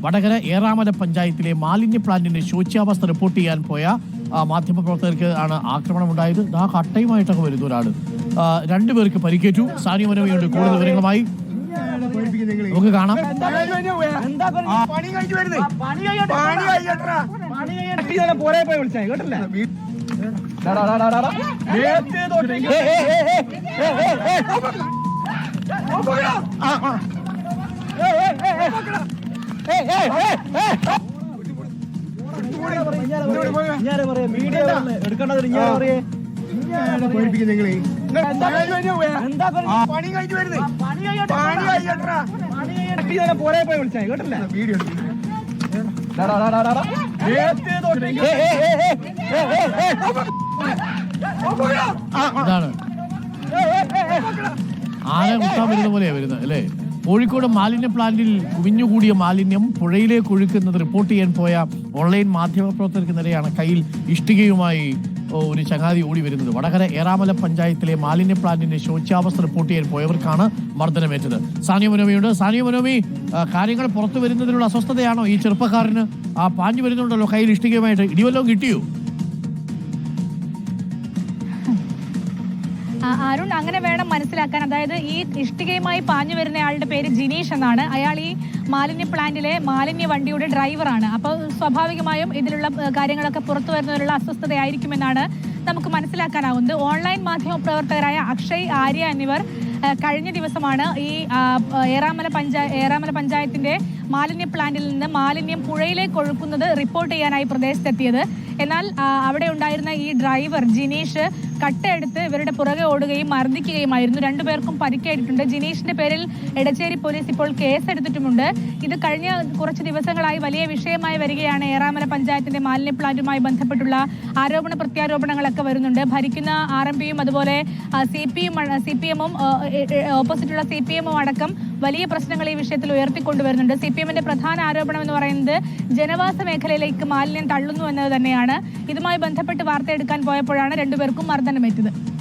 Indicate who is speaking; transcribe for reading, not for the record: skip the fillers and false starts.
Speaker 1: വടകര ഏറാമല പഞ്ചായത്തിലെ മാലിന്യ പ്ലാന്റിന്റെ ശോച്യാവസ്ഥ റിപ്പോർട്ട് ചെയ്യാൻ പോയ മാധ്യമപ്രവർത്തകർക്ക് ആണ് ആക്രമണമുണ്ടായത്. ആ കട്ടയുമായിട്ടൊക്കെ വരുന്ന ഒരാൾ. രണ്ടുപേർക്ക് പരിക്കേറ്റു. സാനിയ മനോമിയുണ്ട് കൂടുതൽ വിവരങ്ങളുമായി. നമുക്ക് കാണാം. ഇതാണ് ആന കുത്താൻ വരുന്ന പോലെയാ വരുന്നത് അല്ലേ? കോഴിക്കോട് മാലിന്യ പ്ലാന്റിൽ കുവിഞ്ഞുകൂടിയ മാലിന്യം പുഴയിലേക്ക് ഒഴുക്കുന്നത് റിപ്പോർട്ട് ചെയ്യാൻ പോയ ഓൺലൈൻ മാധ്യമപ്രവർത്തകർക്ക് നേരെയാണ് കയ്യിൽ ഇഷ്ടികയുമായി ഒരു ചങ്ങാതി ഓടി വരുന്നത്. വടകര ഏറാമല പഞ്ചായത്തിലെ മാലിന്യ പ്ലാന്റിന്റെ ശോച്യാവസ്ഥ റിപ്പോർട്ട് ചെയ്യാൻ പോയവർക്കാണ് മർദ്ദനമേറ്റത്. സാനിയ മനോമിയുണ്ട്. സാനിയ മനോമി, കാര്യങ്ങൾ പുറത്തു വരുന്നതിനുള്ള അസ്വസ്ഥതയാണോ ഈ ചെറുപ്പക്കാരന്? പാഞ്ഞു വരുന്നുണ്ടല്ലോ കയ്യിൽ ഇഷ്ടികയുമായിട്ട്. ഇടിവല്ലോ കിട്ടിയോ?
Speaker 2: അരുൺ, അങ്ങനെ വേണം മനസ്സിലാക്കാൻ. അതായത് ഈ ഇഷ്ടികയുമായി പാഞ്ഞു വരുന്ന ആളുടെ പേര് ജിനീഷ് എന്നാണ്. അയാൾ ഈ മാലിന്യ പ്ലാന്റിലെ മാലിന്യ വണ്ടിയുടെ ഡ്രൈവറാണ്. അപ്പോൾ സ്വാഭാവികമായും ഇതിലുള്ള കാര്യങ്ങളൊക്കെ പുറത്തു വരുന്നതിനുള്ള അസ്വസ്ഥതയായിരിക്കുമെന്നാണ് നമുക്ക് മനസ്സിലാക്കാനാവുന്നത്. ഓൺലൈൻ മാധ്യമ പ്രവർത്തകരായ അക്ഷയ്, ആര്യ എന്നിവർ കഴിഞ്ഞ ദിവസമാണ് ഈ ഏറാമല പഞ്ചായത്തിന്റെ മാലിന്യ പ്ലാന്റിൽ നിന്ന് മാലിന്യം പുഴയിലേക്ക് ഒഴുക്കുന്നത് റിപ്പോർട്ട് ചെയ്യാനായി പ്രദേശത്തെത്തിയത്. എന്നാൽ അവിടെ ഉണ്ടായിരുന്ന ഈ ഡ്രൈവർ ജിനീഷ് കട്ടയെടുത്ത് ഇവരുടെ പുറകെ ഓടുകയും മർദ്ദിക്കുകയുമായിരുന്നു. രണ്ടുപേർക്കും പരിക്കേറ്റിട്ടുണ്ട്. ജിനീഷിന്റെ പേരിൽ എടച്ചേരി പോലീസ് ഇപ്പോൾ കേസെടുത്തിട്ടുമുണ്ട്. ഇത് കഴിഞ്ഞ കുറച്ച് ദിവസങ്ങളായി വലിയ വിഷയമായി വരികയാണ്. ഏറാമല പഞ്ചായത്തിന്റെ മാലിന്യ പ്ലാന്റുമായി ബന്ധപ്പെട്ടുള്ള ആരോപണ പ്രത്യാരോപണങ്ങളൊക്കെ വരുന്നുണ്ട്. ഭരിക്കുന്ന RMPയും അതുപോലെ CPMും ഓപ്പോസിറ്റുള്ള CPMും അടക്കം വലിയ പ്രശ്നങ്ങൾ ഈ വിഷയത്തിൽ ഉയർത്തിക്കൊണ്ടുവരുന്നുണ്ട്. CPMന്റെ പ്രധാന ആരോപണം എന്ന് പറയുന്നത് ജനവാസ മേഖലയിലേക്ക് മാലിന്യം തള്ളുന്നു എന്നത് തന്നെയാണ്. ഇതുമായി ബന്ധപ്പെട്ട് വാർത്തയെടുക്കാൻ പോയപ്പോഴാണ് രണ്ടുപേർക്കും മർദ്ദനമേറ്റത്.